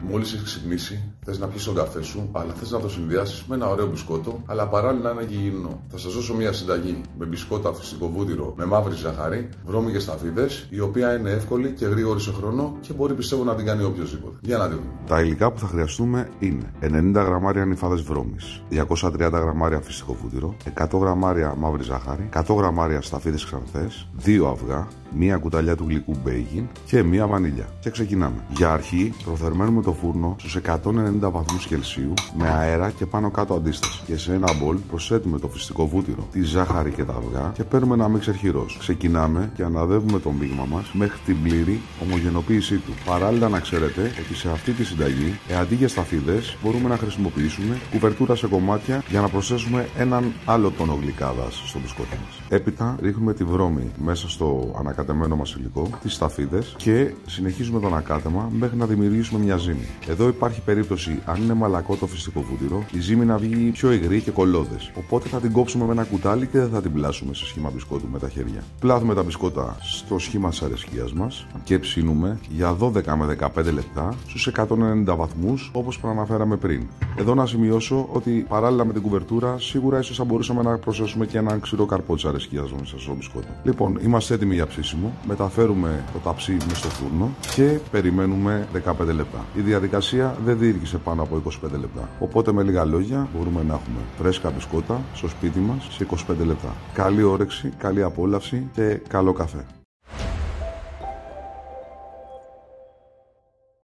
Μόλις έχεις ξυπνήσει, θες να πιεις τον καφέ σου, αλλά θες να το συνδυάσεις με ένα ωραίο μπισκότο, αλλά παράλληλα να είναι και υγιεινό. Θα σας δώσω μια συνταγή με μπισκότα φυσικό βούτυρο με μαύρη ζάχαρη, βρώμικες σταφίδες, η οποία είναι εύκολη και γρήγορη σε χρόνο και μπορεί πιστεύω να την κάνει οποιοδήποτε. Για να δούμε. Τα υλικά που θα χρειαστούμε είναι 90 γραμμάρια νυφάδες βρώμης, 230 γραμμάρια φυσικό βούτυρο, 100 γραμμάρια μαύρη ζάχαρη, 100 γραμμάρια σταφίδες ξανθές, 2 αυγά, μία κουταλιά του γλυκού μπέικιν και μία βανίλια. Και ξεκινάμε. Για αρχή, προθερμαίνουμε το φούρνο στους 190 βαθμούς Κελσίου με αέρα και πάνω κάτω αντίσταση. Και σε ένα μπολ προσθέτουμε το φυσικό βούτυρο, τη ζάχαρη και τα αυγά και παίρνουμε ένα μίξερ χειρός. Ξεκινάμε και αναδεύουμε το μείγμα μας μέχρι την πλήρη ομογενοποίησή του. Παράλληλα, να ξέρετε ότι σε αυτή τη συνταγή, αντί για σταφίδες, μπορούμε να χρησιμοποιήσουμε κουβερτούρα σε κομμάτια για να προσθέσουμε έναν άλλο τόνο γλυκάδας στο μπισκότι μας. Έπειτα, ρίχνουμε τη βρώμη μέσα στο ανακατεμένο μας υλικό, τις σταφίδες και συνεχίζουμε το ανακάτεμα μέχρι να δημιουργήσουμε μια ζύμη. Εδώ υπάρχει περίπτωση, αν είναι μαλακό το φυσικό βούτυρο, η ζύμη να βγει πιο υγρή και κολλώδες. Οπότε θα την κόψουμε με ένα κουτάλι και δεν θα την πλάσουμε σε σχήμα μπισκότου με τα χέρια. Πλάθουμε τα μπισκότα στο σχήμα της αρεσκίας μας και ψήνουμε για 12 με 15 λεπτά στους 190 βαθμούς όπως προαναφέραμε πριν. Εδώ να σημειώσω ότι παράλληλα με την κουβερτούρα, σίγουρα ίσως θα μπορούσαμε να προσθέσουμε και έναν ξηρό καρπό της αρεσκίας μας στο μπισκότο. Λοιπόν, είμαστε έτοιμοι για ψήσιμο. Μεταφέρουμε το ταψί μες στο φούρνο και περιμένουμε 15 λεπτά. Η διαδικασία δεν διήρκησε πάνω από 25 λεπτά. Οπότε με λίγα λόγια μπορούμε να έχουμε φρέσκα μπισκότα στο σπίτι μας σε 25 λεπτά. Καλή όρεξη, καλή απόλαυση και καλό καφέ.